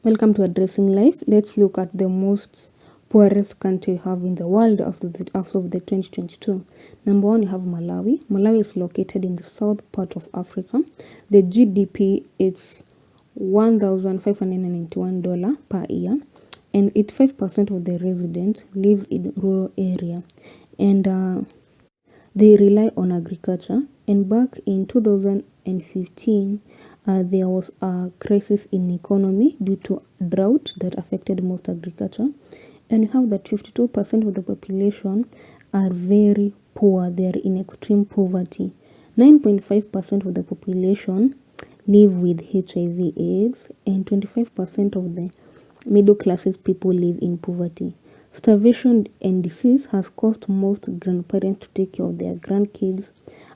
Welcome to Addressing Life. Let's look at the most poorest country we have in the world as of the 2022. Number one, you have Malawi. Malawi is located in the south part of Africa. The GDP is $1,591 per year, and 85% of the residents lives in rural area, and they rely on agriculture. And back in 2015, there was a crisis in economy due to drought that affected most agriculture. And you have that 52% of the population are very poor. They are in extreme poverty. 9.5% of the population live with HIV/AIDS, and 25% of the middle classes people live in poverty. Starvation and disease has caused most grandparents to take care of their grandkids,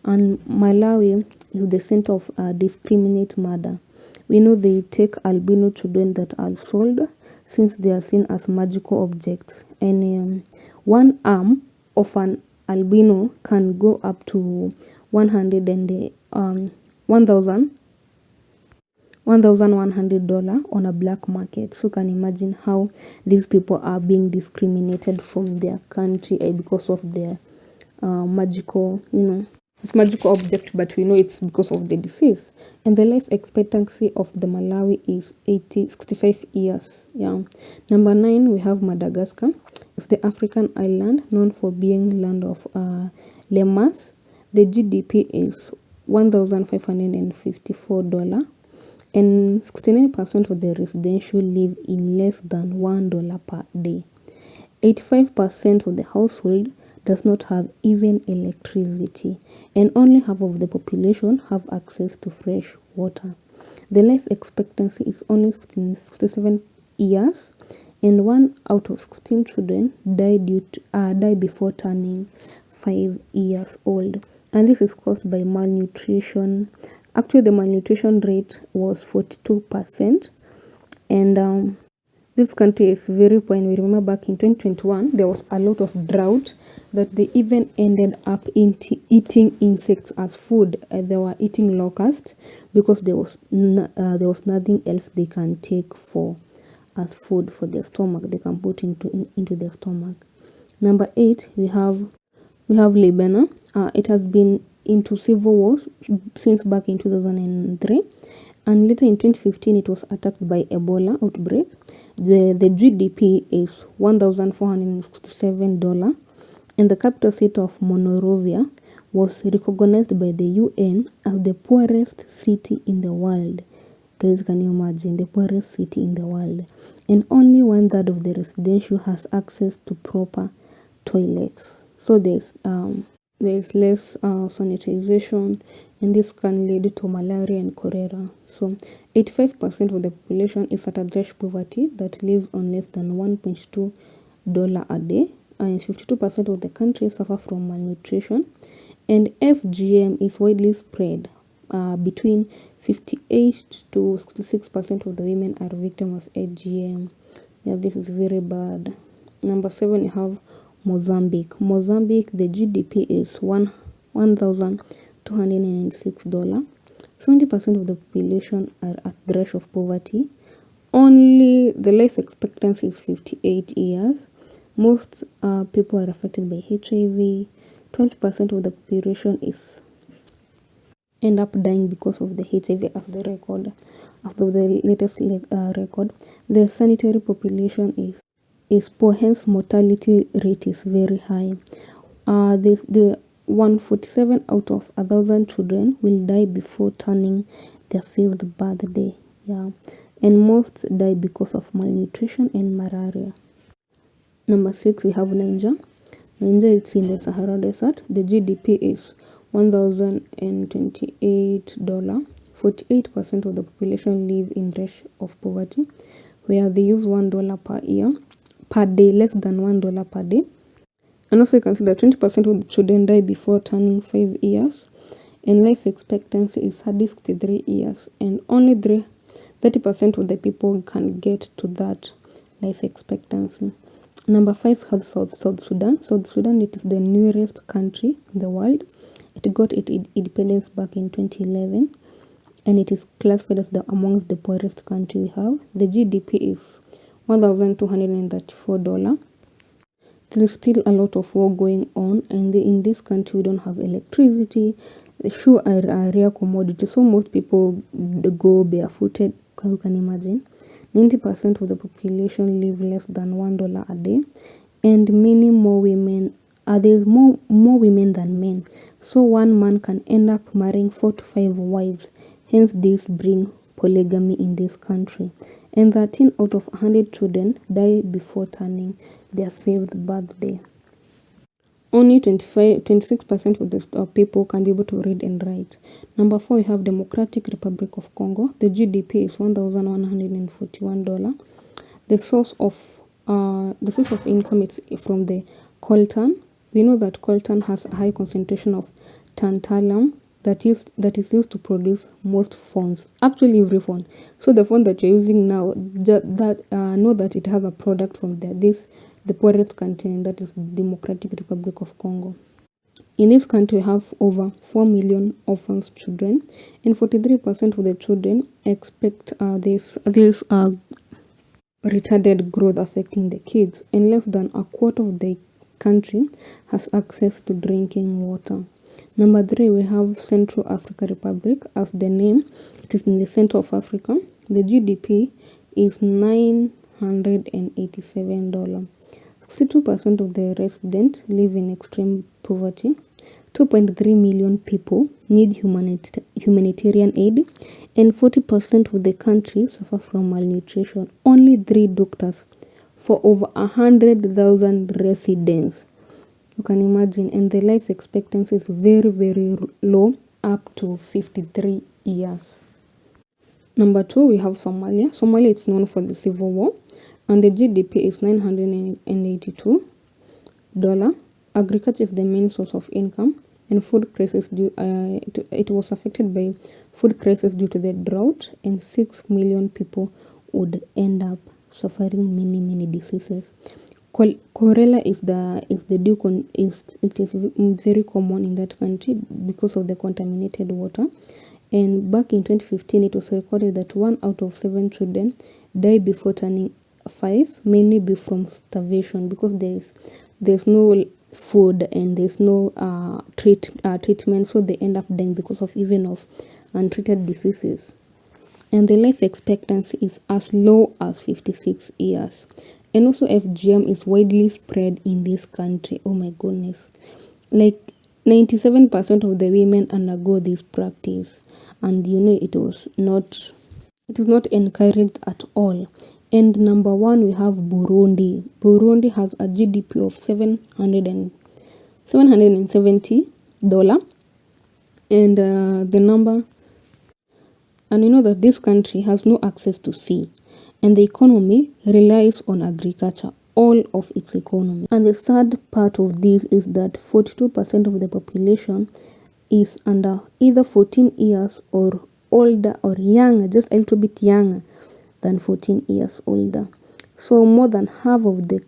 and Malawi is the center of discriminate murder. We know they take albino children that are sold since they are seen as magical objects, and one arm of an albino can go up to 100 and $1,100 on a black market. So you can imagine how these people are being discriminated from their country because of their magical, it's magical object, but we know it's because of the disease. And the life expectancy of the Malawi is 65 years. Yeah. Number 9, we have Madagascar. It's the African island known for being land of lemurs. The GDP is $1,554. And 69% of the residential live in less than $1 per day. 85% of the household does not have even electricity, and only half of the population have access to fresh water. The life expectancy is only 67 years, and 1 out of 16 children die before turning 5 years old. And this is caused by malnutrition. Actually, the malnutrition rate was 42%, and this country is very poor. And we remember back in 2021, there was a lot of drought that they even ended up eating insects as food. They were eating locusts because there was nothing else they can take as food for their stomach. They can put into their stomach. Number 8, we have Lebanon. It has been into civil wars since back in 2003, and later in 2015 it was attacked by Ebola outbreak. The GDP is $1,467, and the capital city of Monrovia was recognized by the UN as the poorest city in the world. Guys, can you imagine? The poorest city in the world. And only 1/3 of the residential has access to proper toilets. So there's less sanitization, and this can lead to malaria and cholera. So 85% of the population is at address poverty that lives on less than $1.2 a day, and 52% of the country suffer from malnutrition. And FGM is widely spread. Between 58 to 66% of the women are victims of FGM. Yeah, this is very bad. Number 7, you have Mozambique. The GDP is $1,296. 70% of the population are at the edge of poverty. Only the life expectancy is 58 years. Most people are affected by HIV. 12% of the population end up dying because of the HIV as the latest record. The sanitary population is poor, hence mortality rate is very high. The 147 out of 1,000 children will die before turning their 5th birthday. Yeah, and most die because of malnutrition and malaria. Number 6, we have Niger. It's in the Sahara Desert. The GDP is $1,028. 48% of the population live in the edge of poverty, where they use $1 per day, less than $1 per day. And also you can see that 20% of the children die before turning 5 years, and life expectancy is 63 years, and only 30% of the people can get to that life expectancy. Number 5 has South Sudan. South Sudan, it is the nearest country in the world. It got its independence back in 2011, and it is classified as amongst the poorest country we have. The GDP is $1,234. There is still a lot of war going on, and in this country we don't have electricity. The shoes are a rare commodity, so most people go barefooted. You can imagine. 90% of the population live less than $1 a day, and many more women are there more women than men. So one man can end up marrying 4 to 5 wives. Hence, this bring polygamy in this country. And 13 out of 100 children die before turning their 5th birthday. Only 26% of the people can be able to read and write. Number 4, we have Democratic Republic of Congo. The GDP is $1,141. The source of income is from the coltan. We know that coltan has a high concentration of tantalum that is used to produce most phones, actually every phone. So the phone that you're using now, know that it has a product from the poorest country, and that is Democratic Republic of Congo. In this country, we have over 4 million orphans children, and 43% of the children expect this retarded growth affecting the kids, and less than a quarter of the country has access to drinking water. Number 3, we have Central African Republic. As the name, it is in the center of Africa. The GDP is $987. 62% of the residents live in extreme poverty. 2.3 million people need humanitarian aid, and 40% of the country suffer from malnutrition. Only 3 doctors for over 100,000 residents. You can imagine, and the life expectancy is very, very low, up to 53 years. Number 2, we have Somalia. Somalia is known for the civil war, and the GDP is $982. Agriculture is the main source of income, and food crisis it was affected by food crisis due to the drought, and 6 million people would end up suffering many diseases. Cholera is very common in that country because of the contaminated water. And back in 2015, it was recorded that 1 out of 7 children die before turning 5, mainly from starvation, because there's no food and there's no treatment, so they end up dying because of untreated diseases. And the life expectancy is as low as 56 years. And also FGM is widely spread in this country. Oh my goodness. Like 97% of the women undergo this practice. And it is not encouraged at all. And number 1, we have Burundi. Burundi has a GDP of $770. And we know that this country has no access to sea, and the economy relies on agriculture, all of its economy. And the sad part of this is that 42% of the population is under either 14 years or older, or younger, just a little bit younger than 14 years older. So more than half of the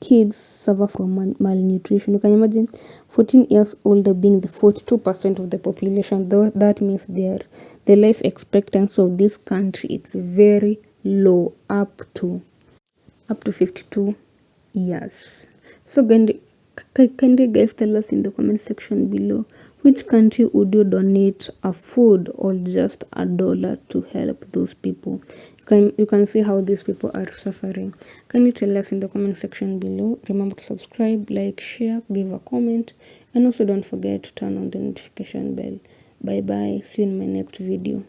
kids suffer from malnutrition. You can imagine 14 years older being the 42% of the population. That means the life expectancy of this country is very low, up to 52 years. So can you guys tell us in the comment section below, which country would you donate a food or just $1 to help those people? You can see how these people are suffering. Can you tell us in the comment section below? Remember to subscribe, like, share, give a comment, and also don't forget to turn on the notification bell. Bye bye. See you in my next video.